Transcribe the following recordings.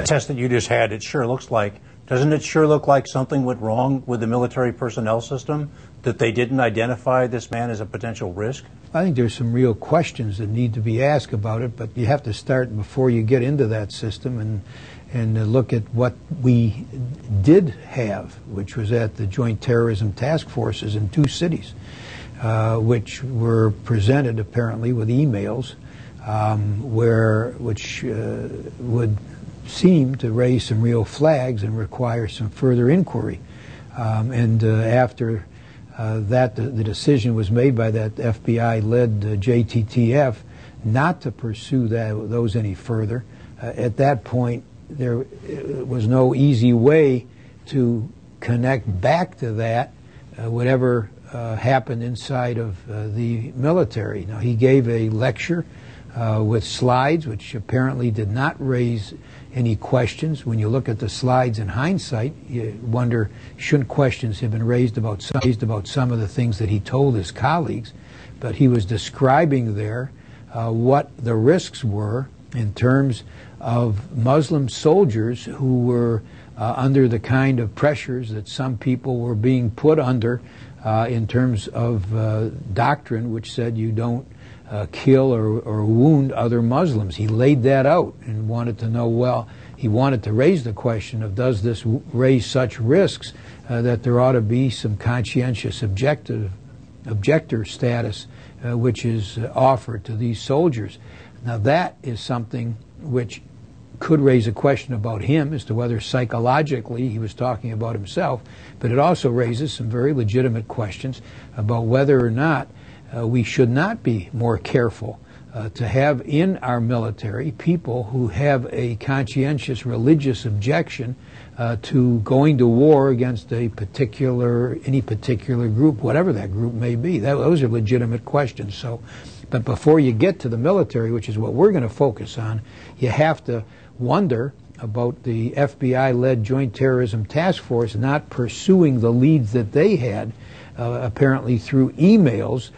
test that you just had, doesn't it sure look like something went wrong with the military personnel system, that they didn't identify this man as a potential risk? I think there's some real questions that need to be asked about it, but you have to start before you get into that system and look at what we did have, which was at the Joint Terrorism Task Forces in 2 cities, which were presented apparently with emails which would seem to raise some real flags and require some further inquiry. After the decision was made by that FBI-led JTTF not to pursue those any further, at that point there was no easy way to connect back to that whatever happened inside of the military. Now, he gave a lecture with slides which apparently did not raise any questions. When you look at the slides in hindsight, you wonder, shouldn't questions have been raised about some of the things that he told his colleagues? But he was describing there what the risks were in terms of Muslim soldiers who were under the kind of pressures that some people were being put under in terms of doctrine which said you don't kill or wound other Muslims. He laid that out and wanted to know, well, he wanted to raise the question of, does this raise such risks that there ought to be some conscientious objector status which is offered to these soldiers. Now, that is something which could raise a question about him as to whether psychologically he was talking about himself, but it also raises some very legitimate questions about whether or not we should not be more careful to have in our military people who have a conscientious religious objection to going to war against any particular group, whatever that group may be. Those are legitimate questions. So, but before you get to the military, which is what we're going to focus on, you have to wonder about the FBI-led Joint Terrorism Task Force not pursuing the leads that they had, apparently through emails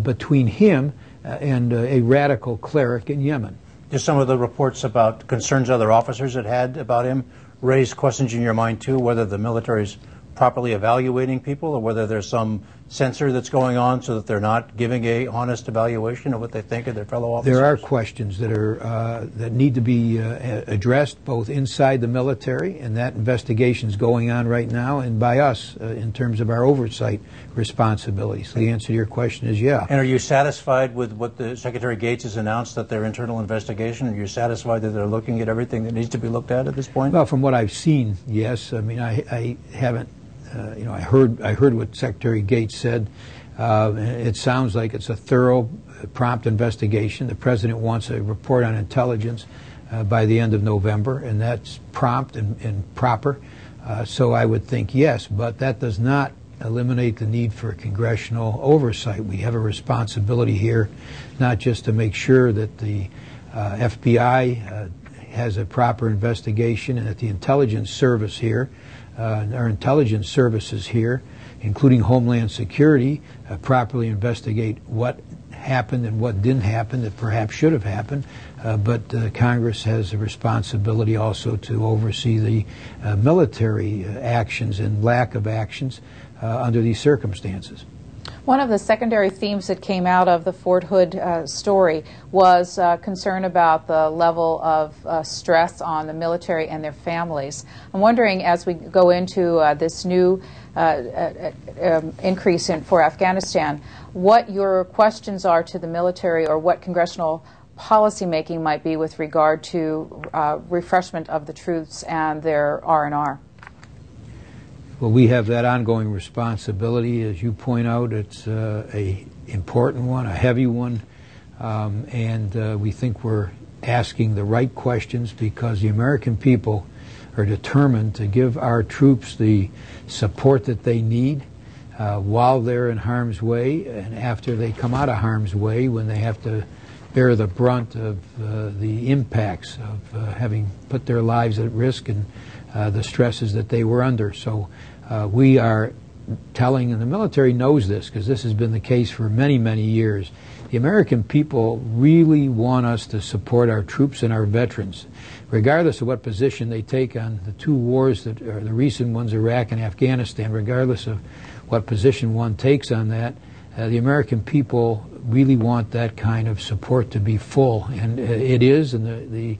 between him and a radical cleric in Yemen. Just some of the reports about concerns other officers had about him raise questions in your mind too, whether the military is properly evaluating people or whether there's some censor that's going on so that they're not giving a honest evaluation of what they think of their fellow officers? There are questions that are that need to be addressed both inside the military, and that investigation is going on right now, and by us in terms of our oversight responsibilities. So the answer to your question is yeah. And are you satisfied with what the Secretary Gates has announced, that their internal investigation? Are you satisfied that they're looking at everything that needs to be looked at this point? Well, from what I've seen, yes. I mean, I haven't. I heard what Secretary Gates said. It sounds like it's a thorough, prompt investigation. The President wants a report on intelligence by the end of November, and that's prompt and proper. So I would think yes, but that does not eliminate the need for congressional oversight. We have a responsibility here not just to make sure that the FBI has a proper investigation and that the intelligence service here, our intelligence services here, including Homeland Security, properly investigate what happened and what didn't happen that perhaps should have happened. But Congress has a responsibility also to oversee the military actions and lack of actions under these circumstances. One of the secondary themes that came out of the Fort Hood story was concern about the level of stress on the military and their families. I'm wondering, as we go into this new increase for Afghanistan, what your questions are to the military, or what congressional policy making might be with regard to refreshment of the troops and their R&R. Well, we have that ongoing responsibility. As you point out, it's a important one, a heavy one, and we think we're asking the right questions because the American people are determined to give our troops the support that they need while they're in harm's way and after they come out of harm's way, when they have to bear the brunt of the impacts of having put their lives at risk and the stresses that they were under. So we are telling, and the military knows this because this has been the case for many, many years, the American people really want us to support our troops and our veterans, regardless of what position they take on the two wars that are the recent ones, Iraq and Afghanistan. Regardless of what position one takes on that, the American people really want that kind of support to be full, and it is, and the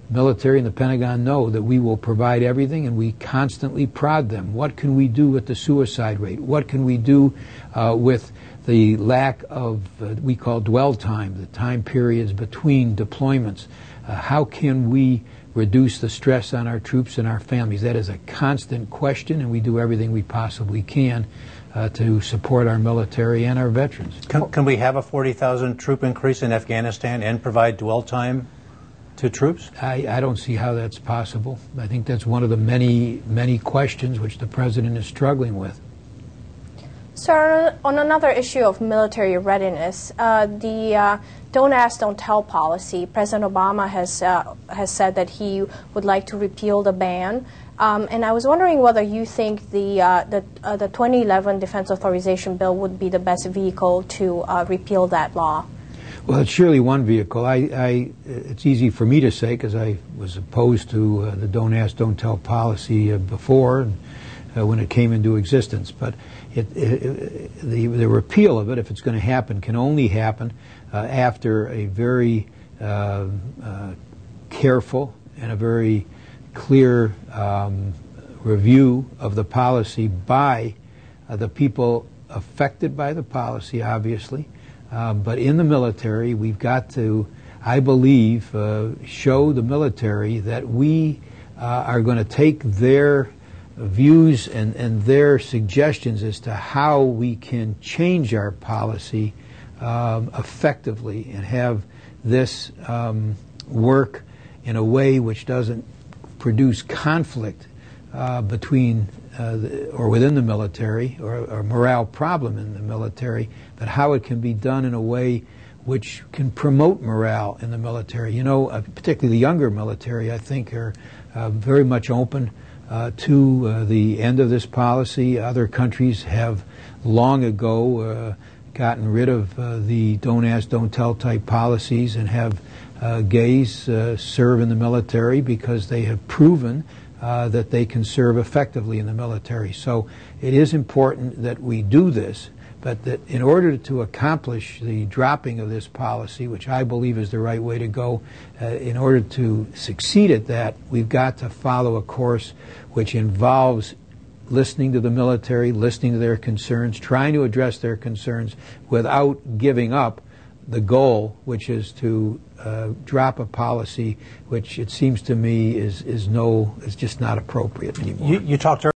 military and the Pentagon know that we will provide everything, and we constantly prod them. What can we do with the suicide rate? What can we do with the lack of we call dwell time, the time periods between deployments? How can we reduce the stress on our troops and our families? That is a constant question, and we do everything we possibly can to support our military and our veterans. Can we have a 40,000 troop increase in Afghanistan and provide dwell time to troops? I don't see how that's possible. I think that's one of the many questions which the President is struggling with. Sir, on another issue of military readiness, the Don't Ask, Don't Tell policy, President Obama has said that he would like to repeal the ban. And I was wondering whether you think the 2011 Defense Authorization Bill would be the best vehicle to repeal that law. Well, it's surely one vehicle. It's easy for me to say because I was opposed to the Don't Ask, Don't Tell policy before when it came into existence. But the repeal of it, if it's going to happen, can only happen after a very careful and a very clear review of the policy by the people affected by the policy, obviously. But in the military, we've got to, I believe, show the military that we are going to take their views and their suggestions as to how we can change our policy effectively and have this work in a way which doesn't produce conflict between or within the military or morale problem in the military, but how it can be done in a way which can promote morale in the military. You know, particularly the younger military, I think, are very much open to the end of this policy. Other countries have long ago gotten rid of the Don't Ask, Don't Tell type policies and have gays serve in the military because they have proven that they can serve effectively in the military. So it is important that we do this, but that in order to accomplish the dropping of this policy, which I believe is the right way to go, in order to succeed at that, we've got to follow a course which involves listening to the military, listening to their concerns, trying to address their concerns without giving up the goal, which is to drop a policy which it seems to me is just not appropriate anymore. You talked